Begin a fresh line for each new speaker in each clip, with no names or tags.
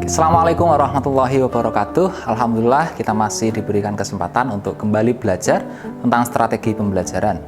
Assalamualaikum warahmatullahi wabarakatuh. Alhamdulillah kita masih diberikan kesempatan untuk kembali belajar tentang strategi pembelajaran.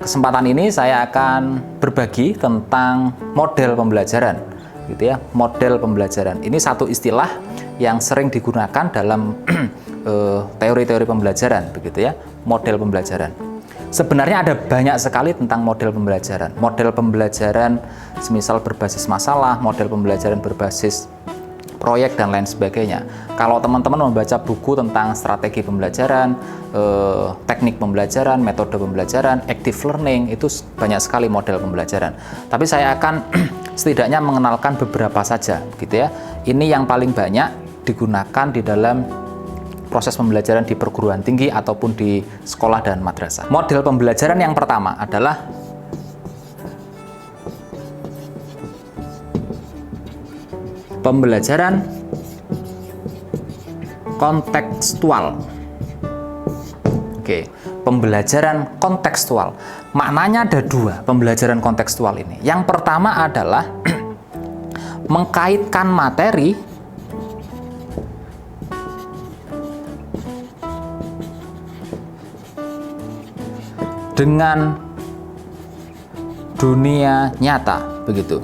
Kesempatan ini saya akan berbagi tentang model pembelajaran, gitu ya. Model pembelajaran ini satu istilah yang sering digunakan dalam teori-teori pembelajaran, begitu ya. Model pembelajaran. Sebenarnya ada banyak sekali tentang model pembelajaran. Model pembelajaran semisal berbasis masalah, model pembelajaran berbasis proyek, dan lain sebagainya. Kalau teman-teman membaca buku tentang strategi pembelajaran, teknik pembelajaran, metode pembelajaran, active learning, itu banyak sekali model pembelajaran. Tapi saya akan setidaknya mengenalkan beberapa saja, gitu ya. Ini yang paling banyak digunakan di dalam proses pembelajaran di perguruan tinggi ataupun di sekolah dan madrasah. Model pembelajaran yang pertama adalah pembelajaran kontekstual. Oke, pembelajaran kontekstual. Maknanya ada dua pembelajaran kontekstual ini. Yang pertama adalah mengkaitkan materi dengan dunia nyata, begitu.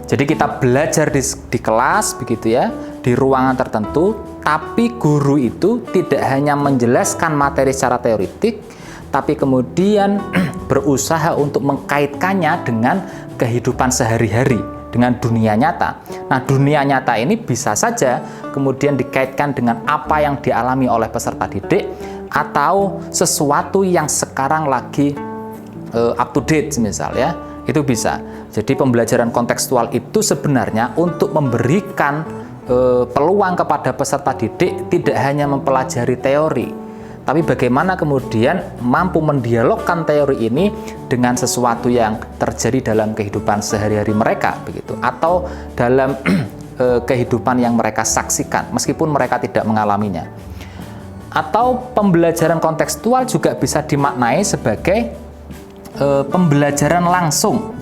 Jadi kita belajar di kelas, begitu ya, di ruangan tertentu, tapi guru itu tidak hanya menjelaskan materi secara teoretik, tapi kemudian berusaha untuk mengkaitkannya dengan kehidupan sehari-hari, dengan dunia nyata. Nah, dunia nyata ini bisa saja kemudian dikaitkan dengan apa yang dialami oleh peserta didik, atau sesuatu yang sekarang lagi up to date, misal ya, itu bisa. Jadi pembelajaran kontekstual itu sebenarnya untuk memberikan peluang kepada peserta didik tidak hanya mempelajari teori, tapi bagaimana kemudian mampu mendialogkan teori ini dengan sesuatu yang terjadi dalam kehidupan sehari-hari mereka, begitu, atau dalam kehidupan yang mereka saksikan meskipun mereka tidak mengalaminya. Atau pembelajaran kontekstual juga bisa dimaknai sebagai pembelajaran langsung.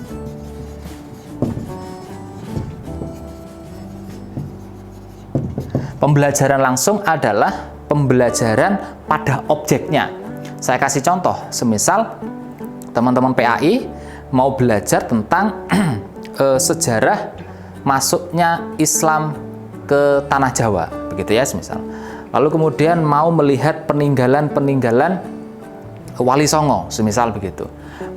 Pembelajaran langsung adalah pembelajaran pada objeknya. Saya kasih contoh, semisal teman-teman PAI mau belajar tentang sejarah masuknya Islam ke tanah Jawa, begitu ya, semisal. Lalu kemudian mau melihat peninggalan-peninggalan Wali Songo, semisal begitu.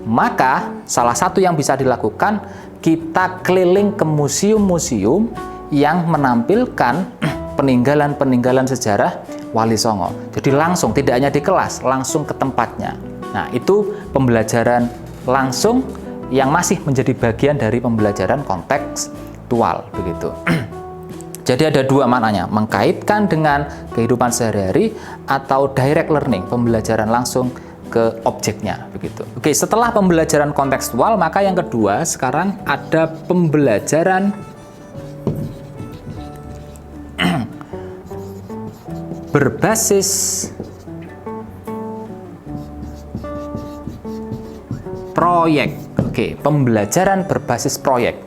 Maka salah satu yang bisa dilakukan, kita keliling ke museum-museum yang menampilkan peninggalan-peninggalan sejarah Wali Songo. Jadi langsung, tidak hanya di kelas, langsung ke tempatnya. Nah, itu pembelajaran langsung yang masih menjadi bagian dari pembelajaran kontekstual, begitu. Jadi ada dua maknanya, mengkaitkan dengan kehidupan sehari-hari atau direct learning, pembelajaran langsung ke objeknya, begitu. Oke, setelah pembelajaran kontekstual, maka yang kedua sekarang ada pembelajaran berbasis proyek. Oke, pembelajaran berbasis proyek.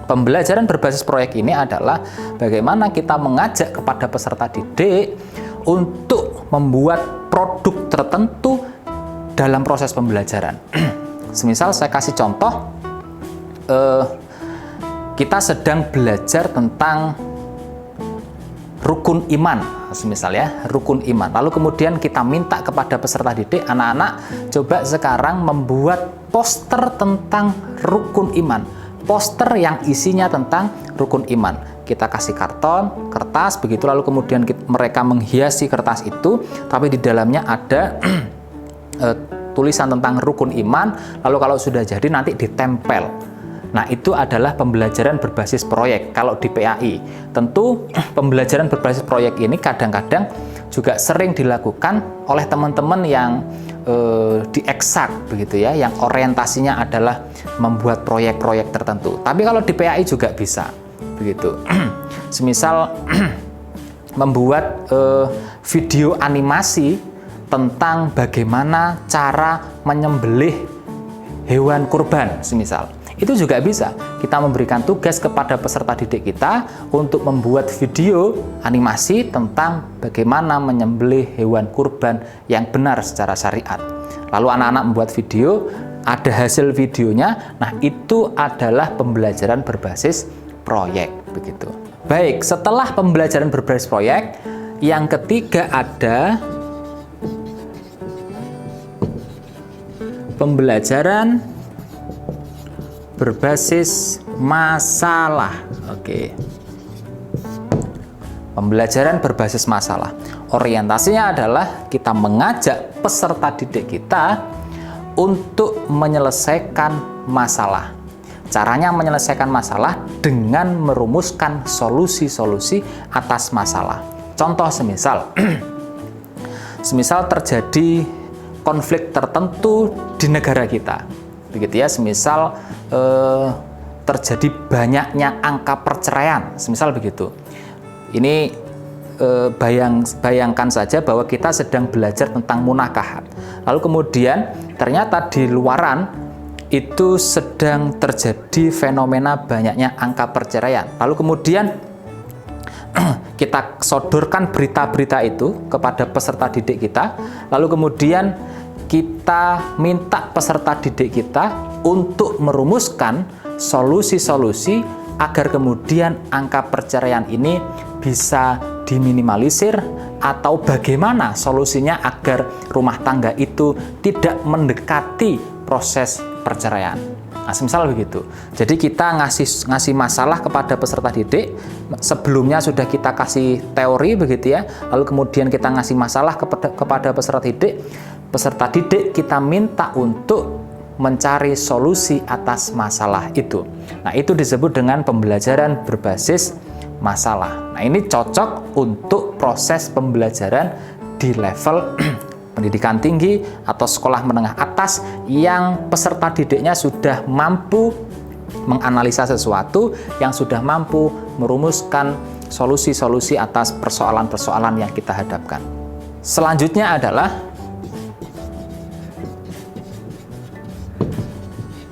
Pembelajaran berbasis proyek ini adalah bagaimana kita mengajak kepada peserta didik untuk membuat produk tertentu dalam proses pembelajaran. Semisal saya kasih contoh, kita sedang belajar tentang rukun iman, semisal ya, rukun iman. Lalu kemudian kita minta kepada peserta didik, anak-anak coba sekarang membuat poster tentang rukun iman. Poster yang isinya tentang rukun iman. Kita kasih karton, kertas, begitu, lalu kemudian mereka menghiasi kertas itu, tapi di dalamnya ada tulisan tentang rukun iman, lalu kalau sudah jadi nanti ditempel. Nah, itu adalah pembelajaran berbasis proyek. Kalau di PAI, tentu pembelajaran berbasis proyek ini kadang-kadang juga sering dilakukan oleh teman-teman yang di eksak, begitu ya, yang orientasinya adalah membuat proyek-proyek tertentu. Tapi kalau di PAI juga bisa, begitu. Semisal membuat video animasi tentang bagaimana cara menyembelih hewan kurban, semisal. Itu juga bisa. Kita memberikan tugas kepada peserta didik kita untuk membuat video animasi tentang bagaimana menyembelih hewan kurban yang benar secara syariat. Lalu anak-anak membuat video, ada hasil videonya. Nah, itu adalah pembelajaran berbasis proyek, begitu. Baik, setelah pembelajaran berbasis proyek, yang ketiga ada pembelajaran berbasis masalah. Oke. Pembelajaran berbasis masalah. Orientasinya adalah kita mengajak peserta didik kita untuk menyelesaikan masalah. Caranya menyelesaikan masalah dengan merumuskan solusi-solusi atas masalah. Contoh semisal terjadi konflik tertentu di negara kita, begitu ya. Semisal terjadi banyaknya angka perceraian, semisal begitu. Ini bayangkan saja bahwa kita sedang belajar tentang munakahat. Lalu kemudian ternyata di luaran itu sedang terjadi fenomena banyaknya angka perceraian. Lalu kemudian kita sodorkan berita-berita itu kepada peserta didik kita, lalu kemudian kita minta peserta didik kita untuk merumuskan solusi-solusi agar kemudian angka perceraian ini bisa diminimalisir, atau bagaimana solusinya agar rumah tangga itu tidak mendekati proses perceraian. Nah, semisal begitu. Jadi kita ngasih masalah kepada peserta didik, sebelumnya sudah kita kasih teori begitu ya, lalu kemudian kita ngasih masalah kepada peserta didik. Peserta didik kita minta untuk mencari solusi atas masalah itu. Nah, itu disebut dengan pembelajaran berbasis masalah. Nah, ini cocok untuk proses pembelajaran di level pendidikan tinggi atau sekolah menengah atas yang peserta didiknya sudah mampu menganalisa sesuatu, yang sudah mampu merumuskan solusi-solusi atas persoalan-persoalan yang kita hadapkan. Selanjutnya adalah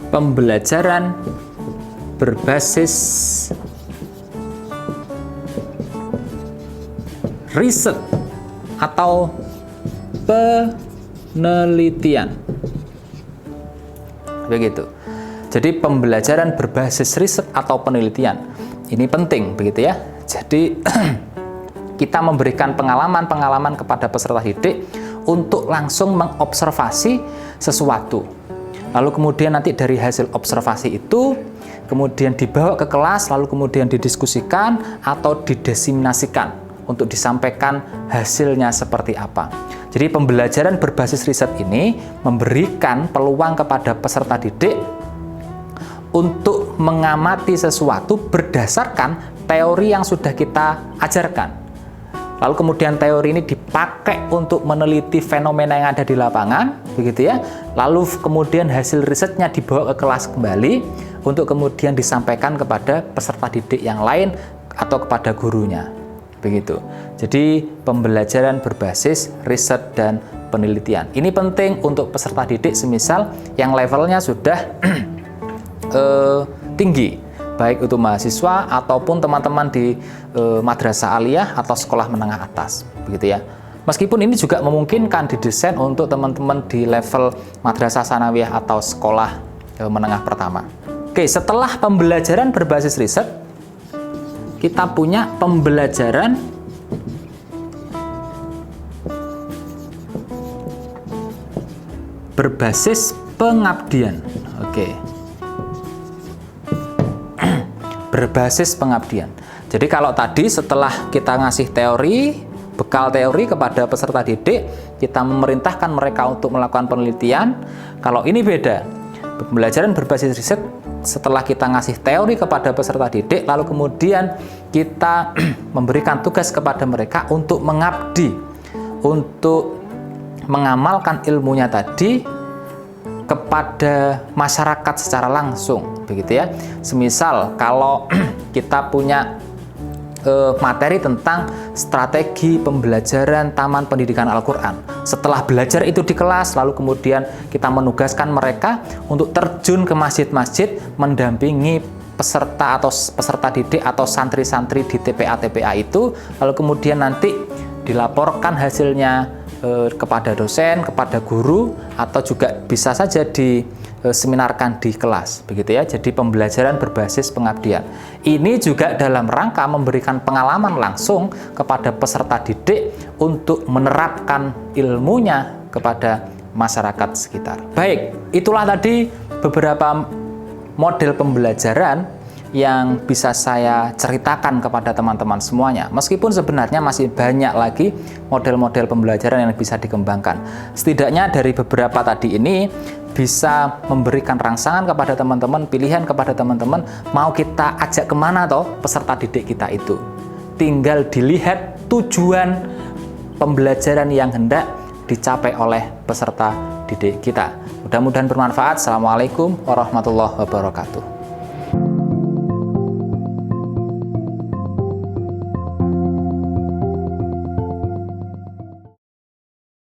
pembelajaran berbasis riset atau penelitian. Begitu. Jadi pembelajaran berbasis riset atau penelitian ini penting begitu ya. Jadi kita memberikan pengalaman-pengalaman kepada peserta didik untuk langsung mengobservasi sesuatu. Lalu kemudian nanti dari hasil observasi itu kemudian dibawa ke kelas, lalu kemudian didiskusikan atau didiseminasikan untuk disampaikan hasilnya seperti apa. Jadi pembelajaran berbasis riset ini memberikan peluang kepada peserta didik untuk mengamati sesuatu berdasarkan teori yang sudah kita ajarkan. Lalu kemudian teori ini dipakai untuk meneliti fenomena yang ada di lapangan, begitu ya. Lalu kemudian hasil risetnya dibawa ke kelas kembali untuk kemudian disampaikan kepada peserta didik yang lain atau kepada gurunya. Begitu. Jadi pembelajaran berbasis riset dan penelitian. Ini penting untuk peserta didik semisal yang levelnya sudah tinggi, baik itu mahasiswa ataupun teman-teman di madrasah aliyah atau sekolah menengah atas, begitu ya. Meskipun ini juga memungkinkan didesain untuk teman-teman di level madrasah sanawiyah atau sekolah menengah pertama. Oke, setelah pembelajaran berbasis riset, kita punya pembelajaran berbasis pengabdian. Oke. Berbasis pengabdian. Jadi kalau tadi setelah kita ngasih teori, bekal teori kepada peserta didik, kita memerintahkan mereka untuk melakukan penelitian. Kalau ini beda. Pembelajaran berbasis riset, setelah kita ngasih teori kepada peserta didik, lalu kemudian kita memberikan tugas kepada mereka untuk mengabdi, untuk mengamalkan ilmunya tadi kepada masyarakat secara langsung, begitu ya. Semisal kalau kita punya materi tentang strategi pembelajaran Taman Pendidikan Al-Quran, Setelah belajar itu di kelas, lalu kemudian kita menugaskan mereka untuk terjun ke masjid-masjid mendampingi peserta atau peserta didik atau santri-santri di TPA-TPA itu, lalu kemudian nanti dilaporkan hasilnya kepada dosen, kepada guru, atau juga bisa saja diseminarkan di kelas, begitu ya. Jadi pembelajaran berbasis pengabdian. Ini juga dalam rangka memberikan pengalaman langsung kepada peserta didik untuk menerapkan ilmunya kepada masyarakat sekitar. Baik, itulah tadi beberapa model pembelajaran yang bisa saya ceritakan kepada teman-teman semuanya. Meskipun sebenarnya masih banyak lagi model-model pembelajaran yang bisa dikembangkan. Setidaknya dari beberapa tadi ini bisa memberikan rangsangan kepada teman-teman, pilihan kepada teman-teman, mau kita ajak kemana toh peserta didik kita itu. Tinggal dilihat tujuan pembelajaran yang hendak dicapai oleh peserta didik kita. Mudah-mudahan bermanfaat. Assalamualaikum warahmatullahi wabarakatuh.